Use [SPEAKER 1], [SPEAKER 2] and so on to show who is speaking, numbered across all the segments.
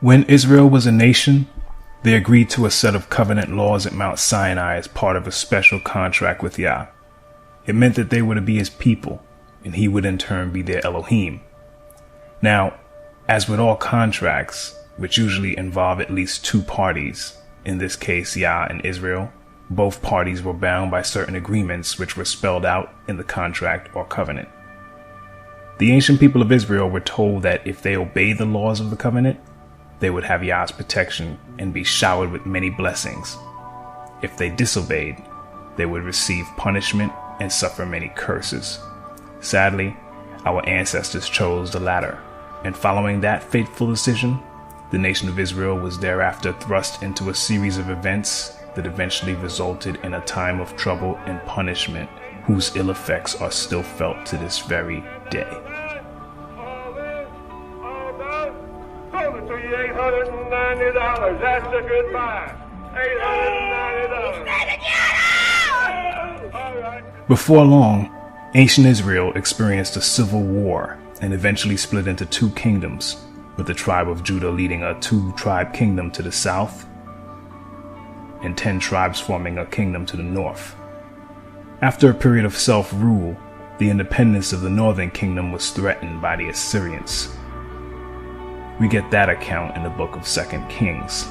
[SPEAKER 1] When Israel was a nation, they agreed to a set of covenant laws at Mount Sinai as part of a special contract with Yah. It meant that they were to be his people, and he would in turn be their Elohim. Now, as with all contracts, which usually involve at least two parties, in this case Yah and Israel, both parties were bound by certain agreements which were spelled out in the contract or covenant. The ancient people of Israel were told that if they obeyed the laws of the covenant, they would have Yah's protection and be showered with many blessings. If they disobeyed, they would receive punishment and suffer many curses. Sadly, our ancestors chose the latter, and following that fateful decision, the nation of Israel was thereafter thrust into a series of events that eventually resulted in a time of trouble and punishment whose ill effects are still felt to this very day.
[SPEAKER 2] $890. That's a good buy. $890.
[SPEAKER 1] Before long, ancient Israel experienced a civil war and eventually split into two kingdoms, with the tribe of Judah leading a two-tribe kingdom to the south and 10 tribes forming a kingdom to the north. After a period of self-rule, the independence of the northern kingdom was threatened by the Assyrians. We get that account in the book of 2 Kings.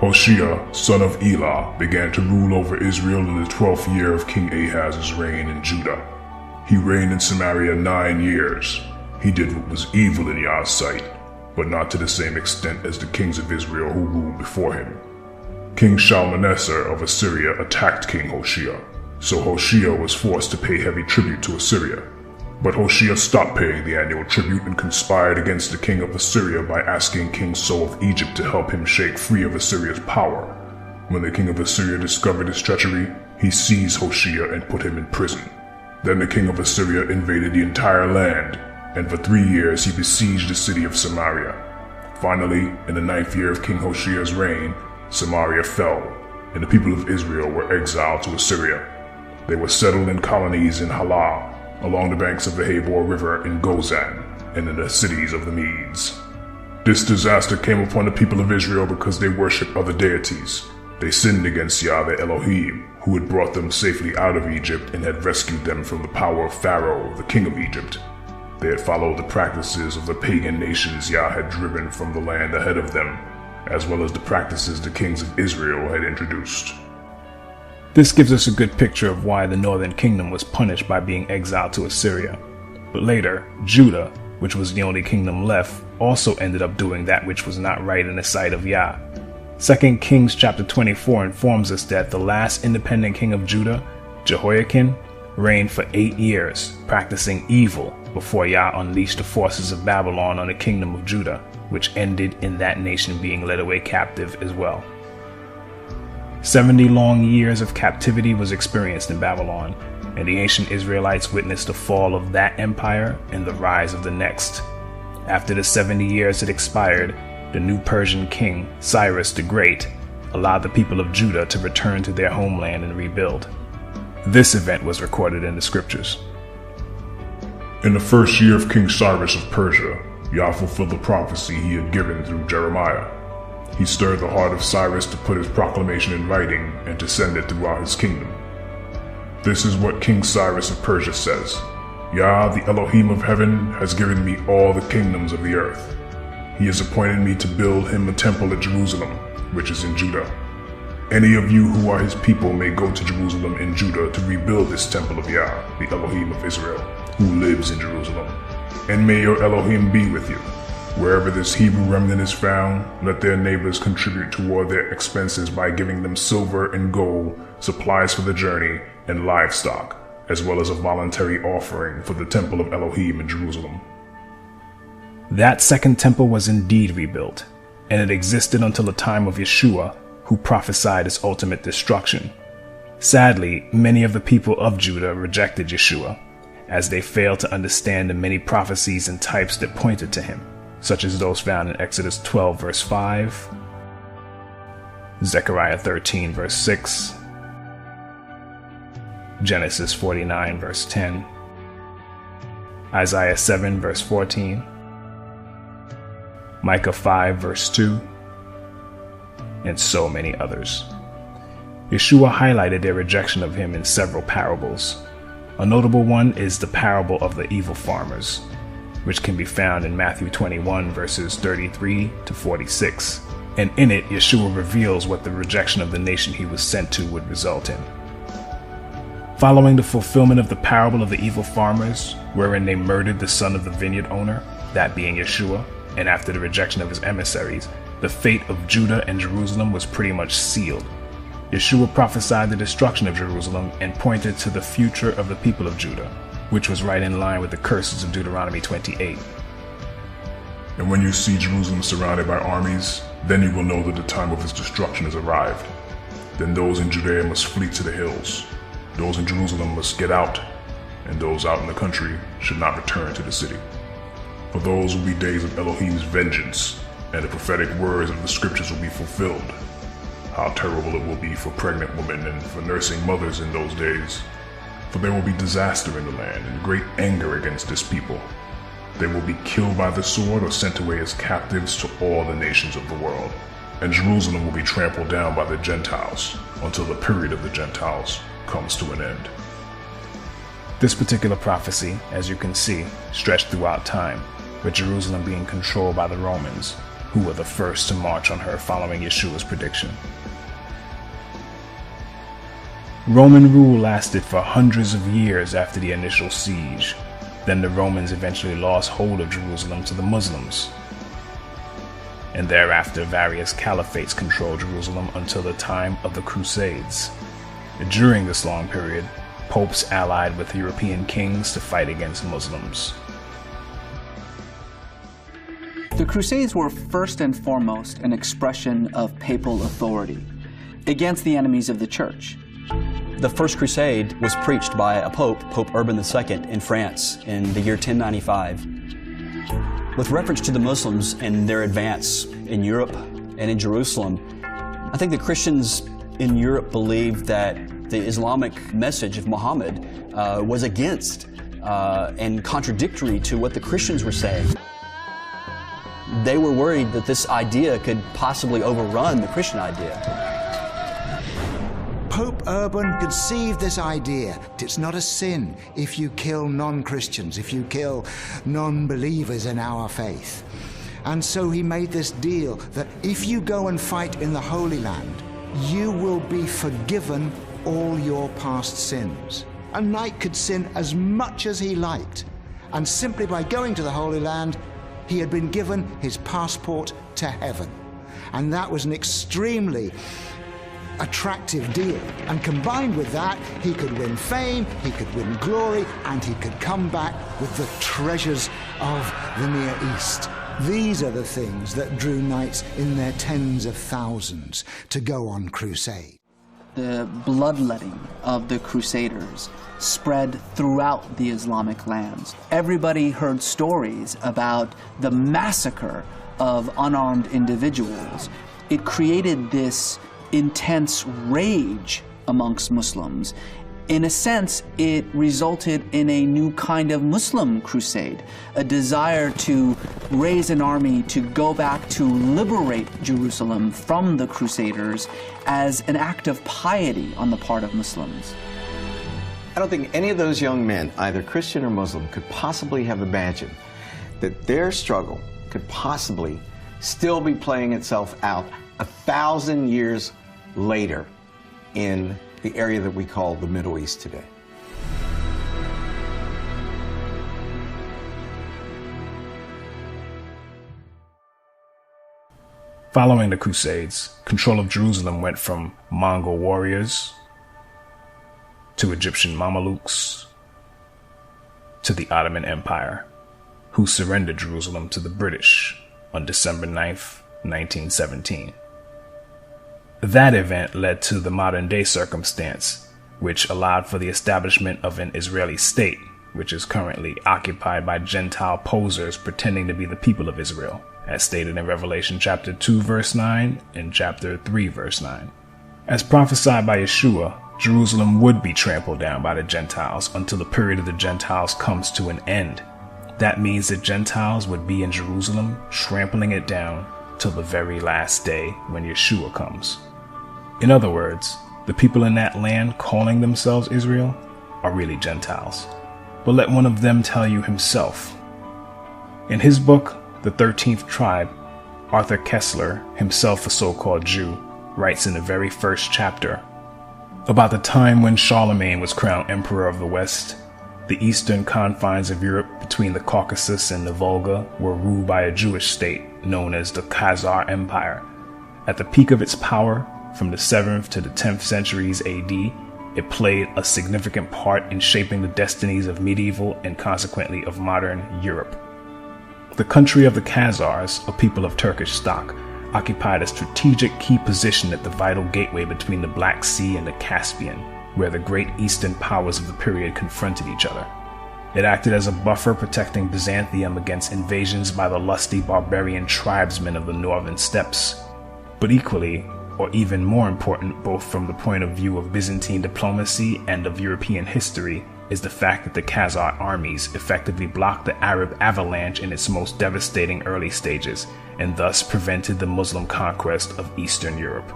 [SPEAKER 3] Hoshea, son of Elah, began to rule over Israel in the 12th year of King Ahaz's reign in Judah. He reigned in Samaria 9 years. He did what was evil in Yah's sight, but not to the same extent as the kings of Israel who ruled before him. King Shalmaneser of Assyria attacked King Hoshea, so Hoshea was forced to pay heavy tribute to Assyria. But Hoshea stopped paying the annual tribute and conspired against the king of Assyria by asking King So of Egypt to help him shake free of Assyria's power. When the king of Assyria discovered his treachery, he seized Hoshea and put him in prison. Then the king of Assyria invaded the entire land, and for 3 years he besieged the city of Samaria. Finally, in the 9th year of King Hoshea's reign, Samaria fell, and the people of Israel were exiled to Assyria. They were settled in colonies in Halah, along the banks of the Habor River in Gozan, and in the cities of the Medes. This disaster came upon the people of Israel because they worshipped other deities. They sinned against Yah their Elohim, who had brought them safely out of Egypt and had rescued them from the power of Pharaoh, the king of Egypt. They had followed the practices of the pagan nations Yah had driven from the land ahead of them, as well as the practices the kings of Israel had introduced.
[SPEAKER 1] This gives us a good picture of why the northern kingdom was punished by being exiled to Assyria. But later, Judah, which was the only kingdom left, also ended up doing that which was not right in the sight of Yah. 2 Kings chapter 24 informs us that the last independent king of Judah, Jehoiakim, reigned for 8 years, practicing evil before Yah unleashed the forces of Babylon on the kingdom of Judah, which ended in that nation being led away captive as well. 70 long years of captivity was experienced in Babylon, and the ancient Israelites witnessed the fall of that empire and the rise of the next. After the 70 years had expired, the new Persian king, Cyrus the Great, allowed the people of Judah to return to their homeland and rebuild. This event was recorded in the scriptures.
[SPEAKER 3] In the first year of King Cyrus of Persia, Yah fulfilled the prophecy he had given through Jeremiah. He stirred the heart of Cyrus to put his proclamation in writing and to send it throughout his kingdom. This is what King Cyrus of Persia says: Yah, the Elohim of heaven, has given me all the kingdoms of the earth. He has appointed me to build him a temple at Jerusalem, which is in Judah. Any of you who are his people may go to Jerusalem in Judah to rebuild this temple of Yah, the Elohim of Israel, who lives in Jerusalem. And may your Elohim be with you. Wherever this Hebrew remnant is found, let their neighbors contribute toward their expenses by giving them silver and gold, supplies for the journey, and livestock, as well as a voluntary offering for the temple of Elohim in Jerusalem.
[SPEAKER 1] That second temple was indeed rebuilt, and it existed until the time of Yeshua, who prophesied its ultimate destruction. Sadly, many of the people of Judah rejected Yeshua, as they failed to understand the many prophecies and types that pointed to him, such as those found in Exodus 12 verse 5, Zechariah 13 verse 6, Genesis 49 verse 10, Isaiah 7 verse 14, Micah 5 verse 2, and so many others. Yeshua highlighted their rejection of him in several parables. A notable one is the parable of the evil farmers, which can be found in Matthew 21 verses 33 to 46. And in it, Yeshua reveals what the rejection of the nation he was sent to would result in. Following the fulfillment of the parable of the evil farmers, wherein they murdered the son of the vineyard owner, that being Yeshua, and after the rejection of his emissaries, the fate of Judah and Jerusalem was pretty much sealed. Yeshua prophesied the destruction of Jerusalem and pointed to the future of the people of Judah, which was right in line with the curses of Deuteronomy 28.
[SPEAKER 3] And when you see Jerusalem surrounded by armies, then you will know that the time of its destruction has arrived. Then those in Judea must flee to the hills. Those in Jerusalem must get out, and those out in the country should not return to the city. For those will be days of Elohim's vengeance, and the prophetic words of the scriptures will be fulfilled. How terrible it will be for pregnant women and for nursing mothers in those days. For there will be disaster in the land and great anger against this people. They will be killed by the sword or sent away as captives to all the nations of the world. And Jerusalem will be trampled down by the Gentiles until the period of the Gentiles comes to an end.
[SPEAKER 1] This particular prophecy, as you can see, stretched throughout time, with Jerusalem being controlled by the Romans, who were the first to march on her following Yeshua's prediction. Roman rule lasted for hundreds of years after the initial siege. Then the Romans eventually lost hold of Jerusalem to the Muslims. And thereafter various caliphates controlled Jerusalem until the time of the Crusades. During this long period, popes allied with European kings to fight against Muslims.
[SPEAKER 4] The Crusades were first and foremost an expression of papal authority against the enemies of the Church.
[SPEAKER 5] The First Crusade was preached by a pope, Pope Urban II, in France in the year 1095. With reference to the Muslims and their advance in Europe and in Jerusalem, I think the Christians in Europe believed that the Islamic message of Muhammad was against and contradictory to what the Christians were saying. They were worried that this idea could possibly overrun the Christian idea.
[SPEAKER 6] Pope Urban conceived this idea that it's not a sin if you kill non-Christians, if you kill non-believers in our faith. And so he made this deal that if you go and fight in the Holy Land, you will be forgiven all your past sins. A knight could sin as much as he liked, and simply by going to the Holy Land, he had been given his passport to heaven. And that was an extremely attractive deal. And combined with that, he could win fame, he could win glory, and he could come back with the treasures of the Near East. These are the things that drew knights in their tens of thousands to go on crusade.
[SPEAKER 4] The bloodletting of the Crusaders spread throughout the Islamic lands. Everybody heard stories about the massacre of unarmed individuals. It created this intense rage amongst Muslims. In a sense, it resulted in a new kind of Muslim crusade, a desire to raise an army to go back to liberate Jerusalem from the Crusaders as an act of piety on the part of Muslims.
[SPEAKER 7] I don't think any of those young men, either Christian or Muslim, could possibly have imagined that their struggle could possibly still be playing itself out 1,000 years later in the area that we call the Middle East today.
[SPEAKER 1] Following the Crusades, control of Jerusalem went from Mongol warriors to Egyptian Mamelukes to the Ottoman Empire, who surrendered Jerusalem to the British on December 9th, 1917. That event led to the modern-day circumstance, which allowed for the establishment of an Israeli state, which is currently occupied by Gentile posers pretending to be the people of Israel, as stated in Revelation chapter 2, verse 9, and chapter 3, verse 9. As prophesied by Yeshua, Jerusalem would be trampled down by the Gentiles until the period of the Gentiles comes to an end. that means the Gentiles would be in Jerusalem, trampling it down till the very last day when Yeshua comes. In other words, the people in that land calling themselves Israel are really Gentiles. But let one of them tell you himself. In his book, The 13th Tribe, Arthur Koestler, himself a so-called Jew, writes in the very first chapter, about the time when Charlemagne was crowned Emperor of the West, the eastern confines of Europe between the Caucasus and the Volga were ruled by a Jewish state known as the Khazar Empire. At the peak of its power, from the 7th to the 10th centuries AD, it played a significant part in shaping the destinies of medieval and consequently of modern Europe. The country of the Khazars, a people of Turkish stock, occupied a strategic key position at the vital gateway between the Black Sea and the Caspian, where the great eastern powers of the period confronted each other. It acted as a buffer protecting Byzantium against invasions by the lusty barbarian tribesmen of the northern steppes. But equally, or even more important, both from the point of view of Byzantine diplomacy and of European history, is the fact that the Khazar armies effectively blocked the Arab avalanche in its most devastating early stages, and thus prevented the Muslim conquest of Eastern Europe.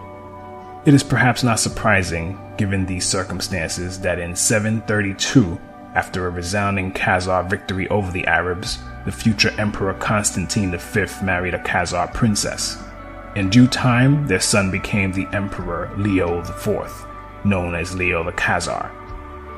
[SPEAKER 1] It is perhaps not surprising, given these circumstances, that in 732, after a resounding Khazar victory over the Arabs, the future Emperor Constantine V married a Khazar princess. In due time, their son became the Emperor Leo IV, known as Leo the Khazar.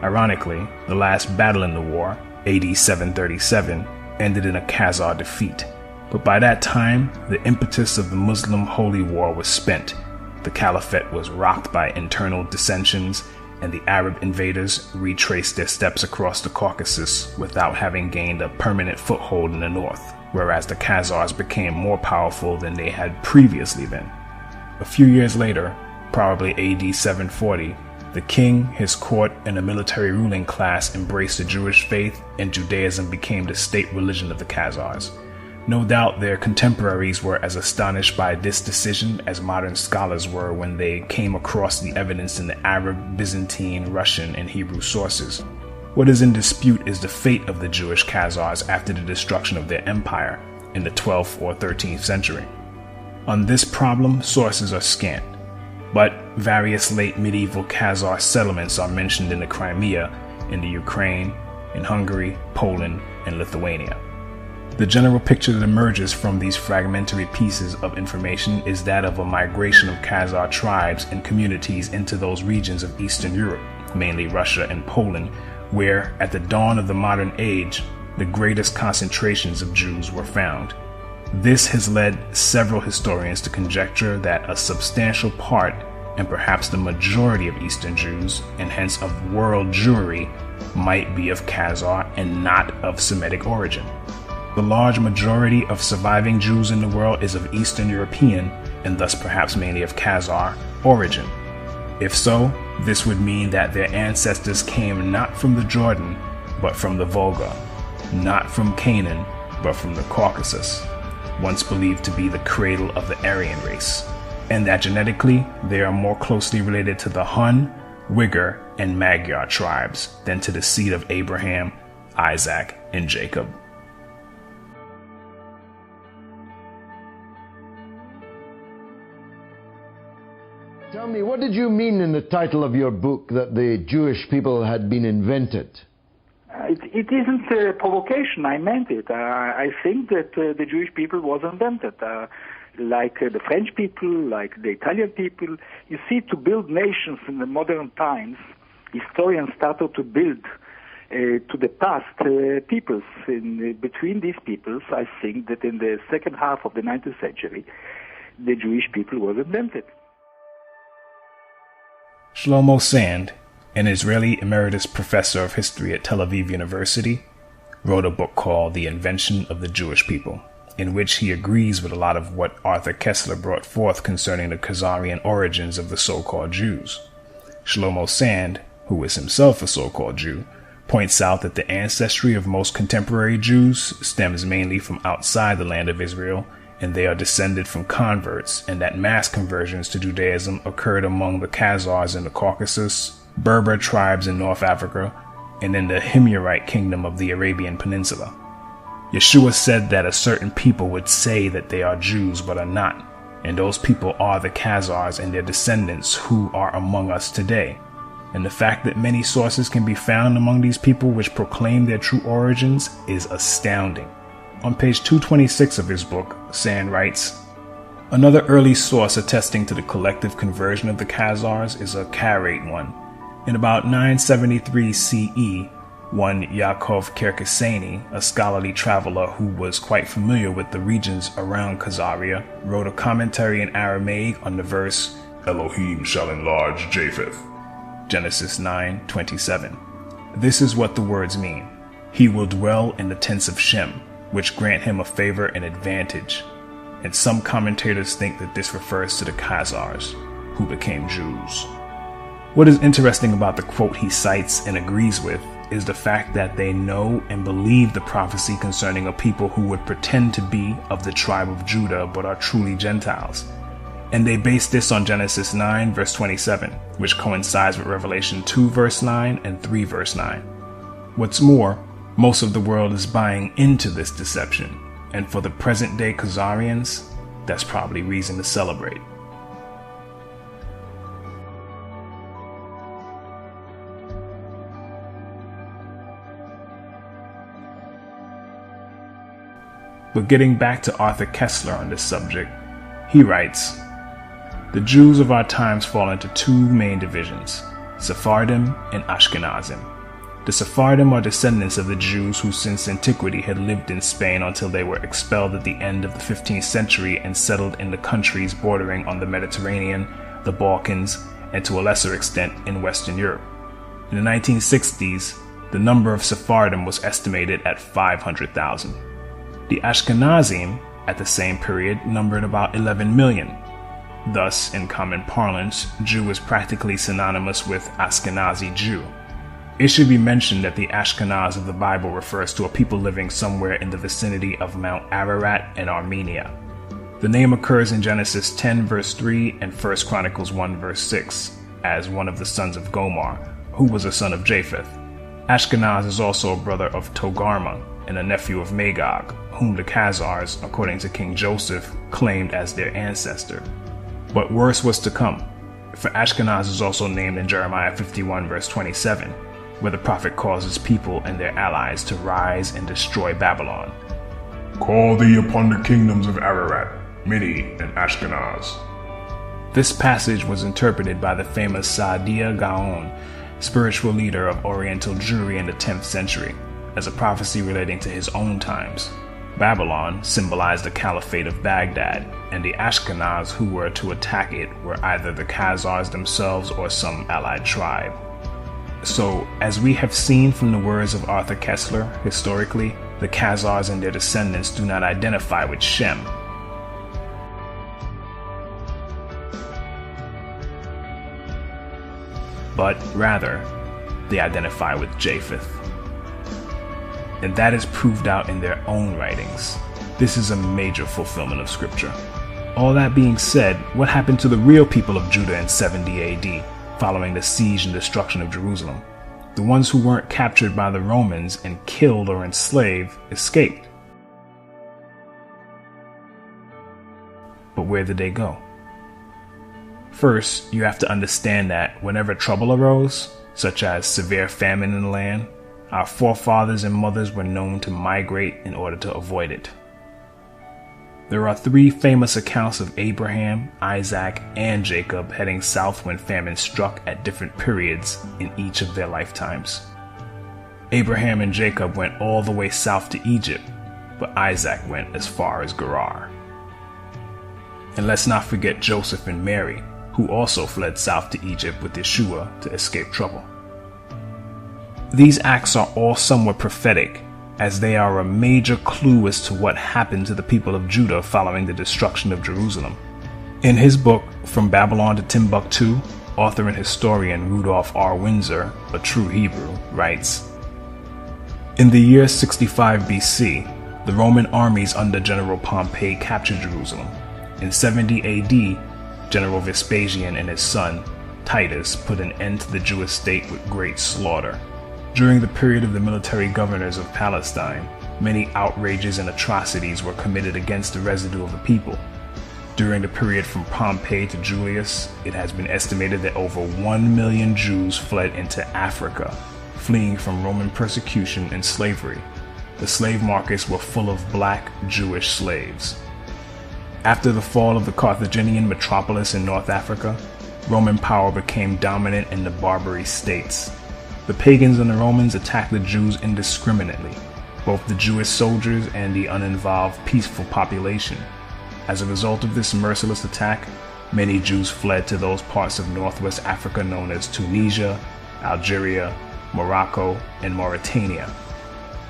[SPEAKER 1] Ironically, the last battle in the war, AD 737, ended in a Khazar defeat. But by that time, the impetus of the Muslim Holy War was spent. The Caliphate was rocked by internal dissensions, and the Arab invaders retraced their steps across the Caucasus without having gained a permanent foothold in the north, whereas the Khazars became more powerful than they had previously been. A few years later, probably AD 740, the king, his court, and the military ruling class embraced the Jewish faith, and Judaism became the state religion of the Khazars. No doubt their contemporaries were as astonished by this decision as modern scholars were when they came across the evidence in the Arab, Byzantine, Russian, and Hebrew sources. What is in dispute is the fate of the Jewish Khazars after the destruction of their empire in the 12th or 13th century. On this problem, sources are scant, but various late medieval Khazar settlements are mentioned in the Crimea, in the Ukraine, in Hungary, Poland, and Lithuania. The general picture that emerges from these fragmentary pieces of information is that of a migration of Khazar tribes and communities into those regions of Eastern Europe, mainly Russia and Poland, where, at the dawn of the modern age, the greatest concentrations of Jews were found. This has led several historians to conjecture that a substantial part, and perhaps the majority of Eastern Jews, and hence of world Jewry, might be of Khazar and not of Semitic origin. The large majority of surviving Jews in the world is of Eastern European, and thus perhaps mainly of Khazar, origin. If so, this would mean that their ancestors came not from the Jordan, but from the Volga, not from Canaan, but from the Caucasus, once believed to be the cradle of the Aryan race, and that genetically they are more closely related to the Hun, Uyghur, and Magyar tribes than to the seed of Abraham, Isaac, and Jacob.
[SPEAKER 8] Tell me, what did you mean in the title of your book that the Jewish people had been invented?
[SPEAKER 9] It isn't a provocation. I meant it. I think that the Jewish people was invented. Like the French people, like the Italian people. You see, to build nations in the modern times, historians started to build to the past peoples. Between these peoples, I think that in the second half of the 19th century, the Jewish people was invented.
[SPEAKER 1] Shlomo Sand, an Israeli emeritus professor of history at Tel Aviv University, wrote a book called The Invention of the Jewish People, in which he agrees with a lot of what Arthur Koestler brought forth concerning the Khazarian origins of the so-called Jews. Shlomo Sand, who is himself a so-called Jew, points out that the ancestry of most contemporary Jews stems mainly from outside the land of Israel, and they are descended from converts, and that mass conversions to Judaism occurred among the Khazars in the Caucasus, Berber tribes in North Africa, and in the Himyarite kingdom of the Arabian Peninsula. Yeshua said that a certain people would say that they are Jews but are not, and those people are the Khazars and their descendants who are among us today. And the fact that many sources can be found among these people which proclaim their true origins is astounding. On page 226 of his book, Sand writes, another early source attesting to the collective conversion of the Khazars is a Karaite one. In about 973 CE, one Yaakov Kerkasani, a scholarly traveler who was quite familiar with the regions around Khazaria, wrote a commentary in Aramaic on the verse,
[SPEAKER 3] Elohim shall enlarge Japheth.
[SPEAKER 1] Genesis 9:27. This is what the words mean. He will dwell in the tents of Shem, which grant him a favor and advantage. And some commentators think that this refers to the Khazars, who became Jews. What is interesting about the quote he cites and agrees with is the fact that they know and believe the prophecy concerning a people who would pretend to be of the tribe of Judah but are truly Gentiles. And they base this on Genesis 9 verse 27, which coincides with Revelation 2 verse 9 and 3 verse 9. What's more, most of the world is buying into this deception, and for the present day Khazarians, that's probably reason to celebrate. But getting back to Arthur Koestler on this subject, he writes, the Jews of our times fall into two main divisions, Sephardim and Ashkenazim. The Sephardim are descendants of the Jews who since antiquity had lived in Spain until they were expelled at the end of the 15th century and settled in the countries bordering on the Mediterranean, the Balkans, and to a lesser extent in Western Europe. In the 1960s, the number of Sephardim was estimated at 500,000. The Ashkenazim, at the same period, numbered about 11 million. Thus, in common parlance, Jew is practically synonymous with Ashkenazi Jew. It should be mentioned that the Ashkenaz of the Bible refers to a people living somewhere in the vicinity of Mount Ararat in Armenia. The name occurs in Genesis 10 verse 3 and 1 Chronicles 1 verse 6 as one of the sons of Gomer, who was a son of Japheth. Ashkenaz is also a brother of Togarmah and a nephew of Magog, whom the Khazars, according to King Joseph, claimed as their ancestor. But worse was to come, for Ashkenaz is also named in Jeremiah 51 verse 27, where the prophet calls his people and their allies to rise and destroy Babylon.
[SPEAKER 3] Call thee upon the kingdoms of Ararat, Mini, and Ashkenaz.
[SPEAKER 1] This passage was interpreted by the famous Saadia Gaon, spiritual leader of Oriental Jewry in the 10th century, as a prophecy relating to his own times. Babylon symbolized the Caliphate of Baghdad, and the Ashkenaz who were to attack it were either the Khazars themselves or some allied tribe. So, as we have seen from the words of Arthur Koestler, historically, the Khazars and their descendants do not identify with Shem. But rather, they identify with Japheth. And that is proved out in their own writings. This is a major fulfillment of scripture. All that being said, what happened to the real people of Judah in 70 AD, following the siege and destruction of Jerusalem? The ones who weren't captured by the Romans and killed or enslaved escaped. But where did they go? First, you have to understand that whenever trouble arose, such as severe famine in the land, our forefathers and mothers were known to migrate in order to avoid it. There are three famous accounts of Abraham, Isaac, and Jacob heading south when famine struck at different periods in each of their lifetimes. Abraham and Jacob went all the way south to Egypt, but Isaac went as far as Gerar. And let's not forget Joseph and Mary, who also fled south to Egypt with Yeshua to escape trouble. These acts are all somewhat prophetic, as they are a major clue as to what happened to the people of Judah following the destruction of Jerusalem. In his book, From Babylon to Timbuktu, author and historian Rudolph R. Windsor, a true Hebrew, writes, in the year 65 BC, the Roman armies under General Pompey captured Jerusalem. In 70 AD, General Vespasian and his son, Titus, put an end to the Jewish state with great slaughter. During the period of the military governors of Palestine, many outrages and atrocities were committed against the residue of the people. During the period from Pompey to Julius, it has been estimated that over 1 million Jews fled into Africa, fleeing from Roman persecution and slavery. The slave markets were full of black Jewish slaves. After the fall of the Carthaginian metropolis in North Africa, Roman power became dominant in the Barbary states. The pagans and the Romans attacked the Jews indiscriminately, both the Jewish soldiers and the uninvolved peaceful population. As a result of this merciless attack, many Jews fled to those parts of Northwest Africa known as Tunisia, Algeria, Morocco, and Mauritania.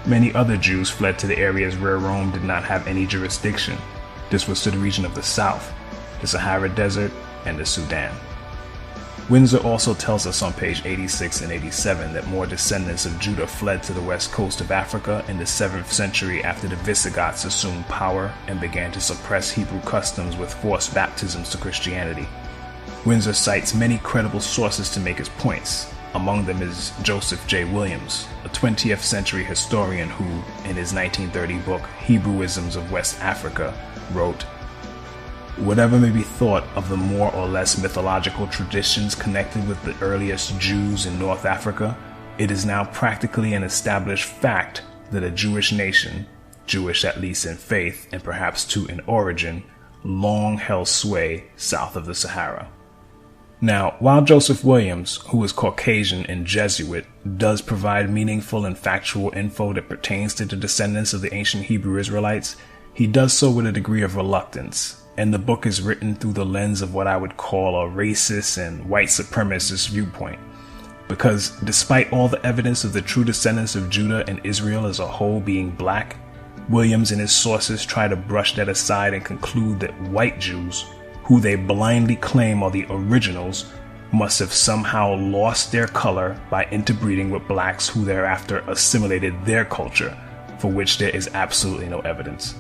[SPEAKER 1] Many other Jews fled to the areas where Rome did not have any jurisdiction. This was to the region of the south, the Sahara Desert, and the Sudan. Windsor also tells us on page 86 and 87 that more descendants of Judah fled to the west coast of Africa in the 7th century after the Visigoths assumed power and began to suppress Hebrew customs with forced baptisms to Christianity. Windsor cites many credible sources to make his points. Among them is Joseph J. Williams, a 20th century historian who, in his 1930 book Hebrewisms of West Africa, wrote, "Whatever may be thought of the more or less mythological traditions connected with the earliest Jews in North Africa, it is now practically an established fact that a Jewish nation, Jewish at least in faith and perhaps too in origin, long held sway south of the Sahara." Now, while Joseph Williams, who is Caucasian and Jesuit, does provide meaningful and factual info that pertains to the descendants of the ancient Hebrew Israelites, he does so with a degree of reluctance, and the book is written through the lens of what I would call a racist and white supremacist viewpoint. Because despite all the evidence of the true descendants of Judah and Israel as a whole being black, Williams and his sources try to brush that aside and conclude that white Jews, who they blindly claim are the originals, must have somehow lost their color by interbreeding with blacks who thereafter assimilated their culture, for which there is absolutely no evidence.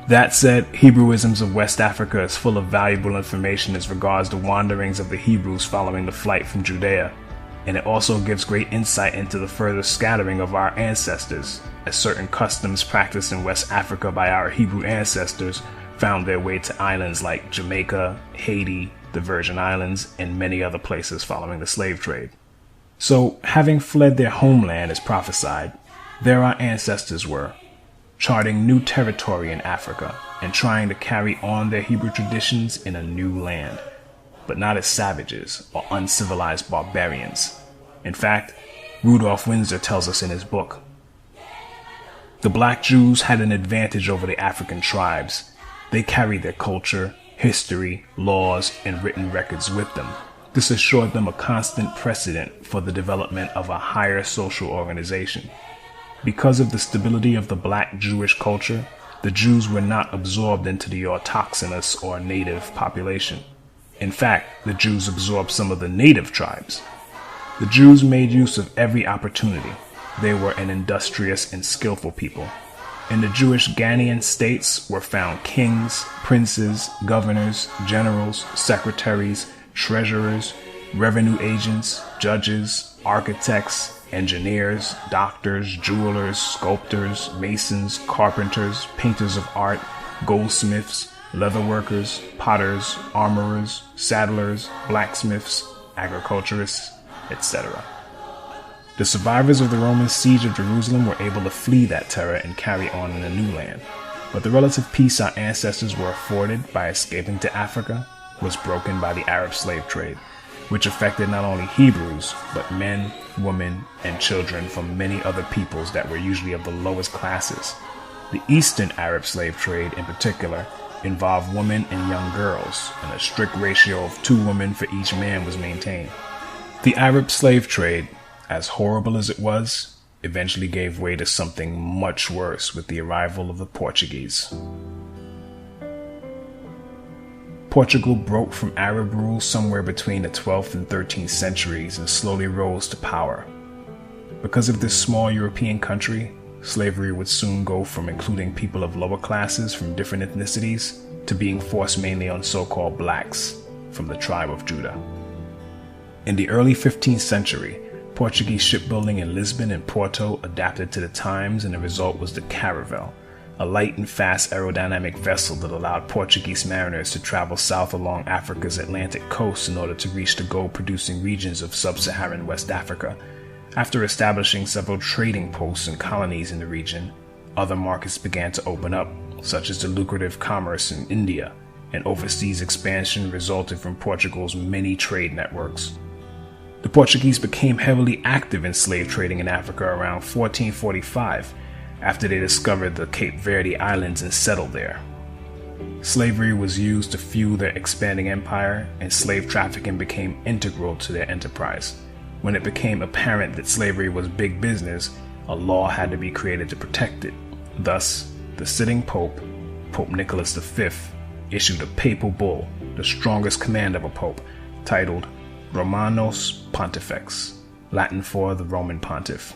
[SPEAKER 1] That said, Hebrewisms of West Africa is full of valuable information as regards the wanderings of the Hebrews following the flight from Judea, and it also gives great insight into the further scattering of our ancestors, as certain customs practiced in West Africa by our Hebrew ancestors found their way to islands like Jamaica, Haiti, the Virgin Islands, and many other places following the slave trade. So, having fled their homeland as prophesied, there our ancestors were, charting new territory in Africa and trying to carry on their Hebrew traditions in a new land, but not as savages or uncivilized barbarians. In fact, Rudolph Windsor tells us in his book, "The black Jews had an advantage over the African tribes. They carried their culture, history, laws, and written records with them. This assured them a constant precedent for the development of a higher social organization. Because of the stability of the black Jewish culture, the Jews were not absorbed into the autochthonous or native population. In fact, the Jews absorbed some of the native tribes. The Jews made use of every opportunity. They were an industrious and skillful people. In the Jewish Ghanaian states were found kings, princes, governors, generals, secretaries, treasurers, revenue agents, judges, architects, engineers, doctors, jewelers, sculptors, masons, carpenters, painters of art, goldsmiths, leatherworkers, potters, armorers, saddlers, blacksmiths, agriculturists, etc. The survivors of the Roman siege of Jerusalem were able to flee that terror and carry on in a new land. But the relative peace our ancestors were afforded by escaping to Africa was broken by the Arab slave trade, which affected not only Hebrews, but men, women, and children from many other peoples that were usually of the lowest classes. The Eastern Arab slave trade, in particular, involved women and young girls, and a strict ratio of 2 women for each man was maintained. The Arab slave trade, as horrible as it was, eventually gave way to something much worse with the arrival of the Portuguese. Portugal broke from Arab rule somewhere between the 12th and 13th centuries and slowly rose to power. Because of this small European country, slavery would soon go from including people of lower classes from different ethnicities to being forced mainly on so-called blacks from the tribe of Judah. In the early 15th century, Portuguese shipbuilding in Lisbon and Porto adapted to the times, and the result was the caravel, a light and fast aerodynamic vessel that allowed Portuguese mariners to travel south along Africa's Atlantic coast in order to reach the gold-producing regions of sub-Saharan West Africa. After establishing several trading posts and colonies in the region, other markets began to open up, such as the lucrative commerce in India, and overseas expansion resulted from Portugal's many trade networks. The Portuguese became heavily active in slave trading in Africa around 1445, after they discovered the Cape Verde Islands and settled there. Slavery was used to fuel their expanding empire, and slave trafficking became integral to their enterprise. When it became apparent that slavery was big business, a law had to be created to protect it. Thus, the sitting Pope, Pope Nicholas V, issued a papal bull, the strongest command of a pope, titled Romanos Pontifex, Latin for the Roman Pontiff.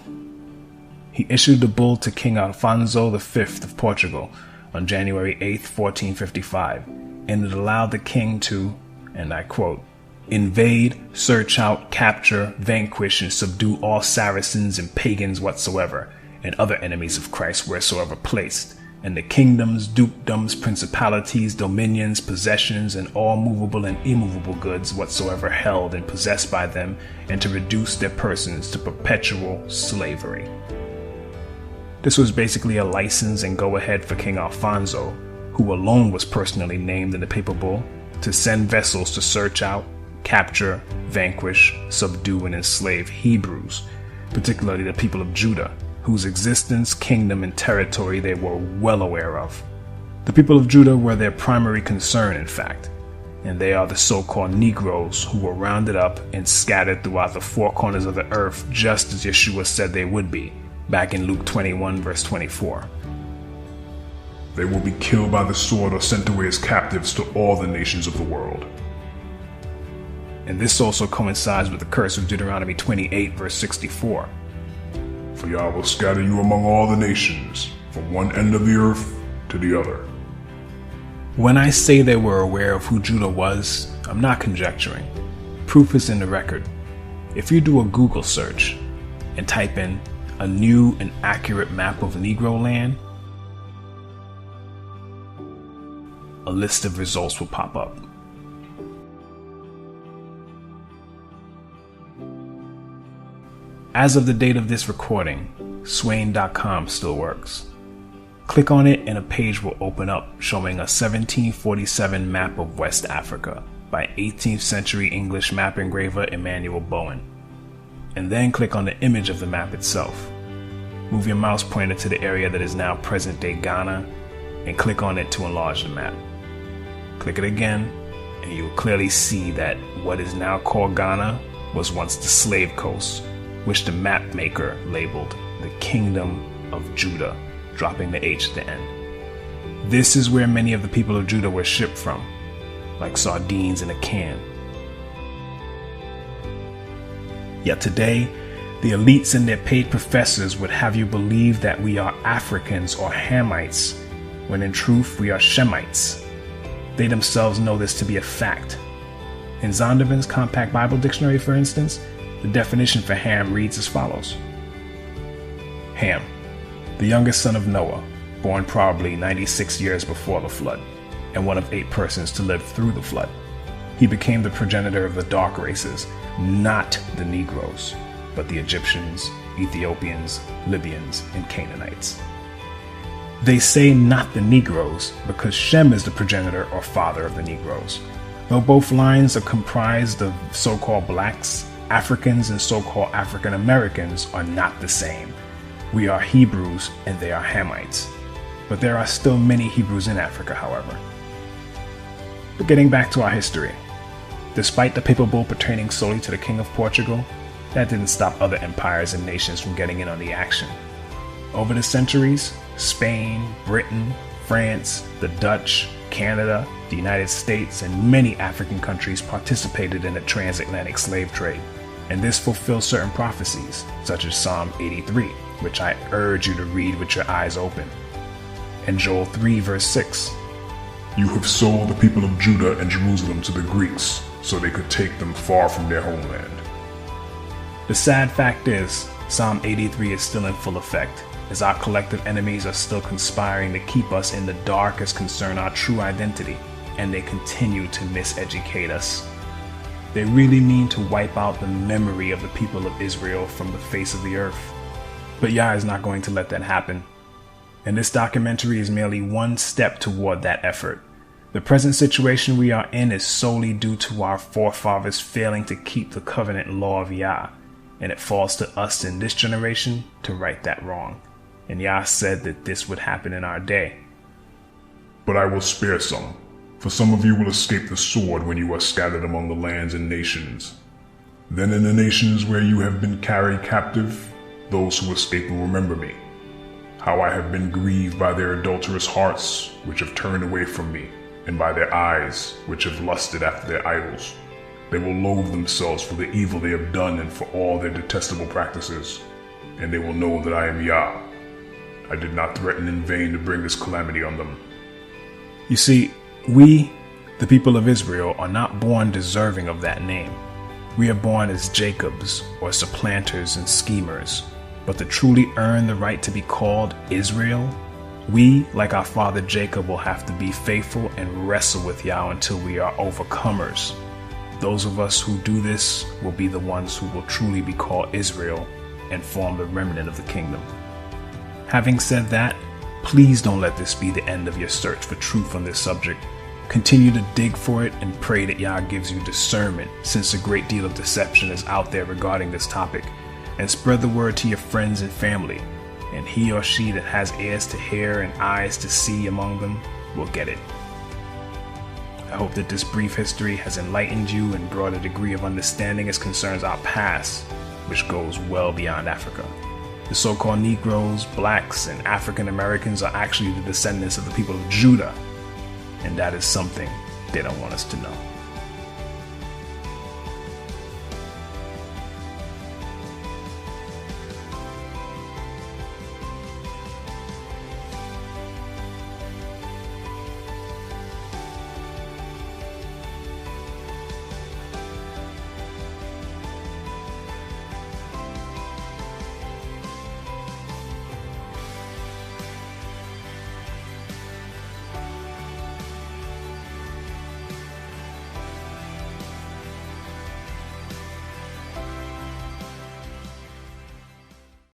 [SPEAKER 1] He issued the bull to King Alfonso V of Portugal on January 8, 1455, and it allowed the king to, and I quote, invade, search out, capture, vanquish, and subdue all Saracens and pagans whatsoever, and other enemies of Christ wheresoever placed, and the kingdoms, dukedoms, principalities, dominions, possessions, and all movable and immovable goods whatsoever held and possessed by them, and to reduce their persons to perpetual slavery. This was basically a license and go-ahead for King Alfonso, who alone was personally named in the papal bull, to send vessels to search out, capture, vanquish, subdue, and enslave Hebrews, particularly the people of Judah, whose existence, kingdom, and territory they were well aware of. The people of Judah were their primary concern, in fact, and they are the so-called Negroes who were rounded up and scattered throughout the four corners of the earth, just as Yeshua said they would be, back in Luke 21, verse 24.
[SPEAKER 3] They will be killed by the sword or sent away as captives to all the nations of the world.
[SPEAKER 1] And this also coincides with the curse of Deuteronomy 28, verse 64.
[SPEAKER 3] For Yah will scatter you among all the nations, from one end of the earth to the other.
[SPEAKER 1] When I say they were aware of who Judah was, I'm not conjecturing. Proof is in the record. If you do a Google search and type in a new and accurate map of Negro land, a list of results will pop up. As of the date of this recording, Swain.com still works. Click on it and a page will open up showing a 1747 map of West Africa by 18th century English map engraver Emmanuel Bowen. And then click on the image of the map itself. Move your mouse pointer to the area that is now present-day Ghana and click on it to enlarge the map. Click it again and you will clearly see that what is now called Ghana was once the slave coast, which the map maker labeled the Kingdom of Judah, dropping the H at the end. This is where many of the people of Judah were shipped from, like sardines in a can. Yet today, the elites and their paid professors would have you believe that we are Africans or Hamites, when in truth we are Shemites. They themselves know this to be a fact. In Zondervan's Compact Bible Dictionary, for instance, the definition for Ham reads as follows. Ham, the youngest son of Noah, born probably 96 years before the flood, and one of 8 persons to live through the flood. He became the progenitor of the dark races, not the Negroes, but the Egyptians, Ethiopians, Libyans, and Canaanites. They say not the Negroes because Shem is the progenitor or father of the Negroes. Though both lines are comprised of so-called blacks, Africans and so-called African Americans are not the same. We are Hebrews and they are Hamites. But there are still many Hebrews in Africa, however. But getting back to our history, despite the papal bull pertaining solely to the King of Portugal, that didn't stop other empires and nations from getting in on the action. Over the centuries, Spain, Britain, France, the Dutch, Canada, the United States, and many African countries participated in the transatlantic slave trade, and this fulfills certain prophecies, such as Psalm 83, which I urge you to read with your eyes open, and Joel 3 verse 6.
[SPEAKER 3] You have sold the people of Judah and Jerusalem to the Greeks, so they could take them far from their homeland.
[SPEAKER 1] The sad fact is, Psalm 83 is still in full effect, as our collective enemies are still conspiring to keep us in the dark as concern our true identity, and they continue to miseducate us. They really mean to wipe out the memory of the people of Israel from the face of the earth. But Yah is not going to let that happen. And this documentary is merely one step toward that effort. The present situation we are in is solely due to our forefathers failing to keep the covenant law of Yah, and it falls to us in this generation to right that wrong. And Yah said that this would happen in our day.
[SPEAKER 3] But I will spare some, for some of you will escape the sword when you are scattered among the lands and nations. Then in the nations where you have been carried captive, those who escape will remember me, how I have been grieved by their adulterous hearts, which have turned away from me, and by their eyes, which have lusted after their idols. They will loathe themselves for the evil they have done and for all their detestable practices, and they will know that I am Yah. I did not threaten in vain to bring this calamity on them.
[SPEAKER 1] You see, we, the people of Israel, are not born deserving of that name. We are born as Jacobs, or supplanters and schemers. But to truly earn the right to be called Israel, we, like our father Jacob, will have to be faithful and wrestle with Yah until we are overcomers. Those of us who do this will be the ones who will truly be called Israel and form the remnant of the kingdom. Having said that, please don't let this be the end of your search for truth on this subject. Continue to dig for it and pray that Yah gives you discernment, since a great deal of deception is out there regarding this topic. And spread the word to your friends and family, and he or she that has ears to hear and eyes to see among them will get it. I hope that this brief history has enlightened you and brought a degree of understanding as concerns our past, which goes well beyond Africa. The so-called Negroes, blacks, and African Americans are actually the descendants of the people of Judah, and that is something they don't want us to know.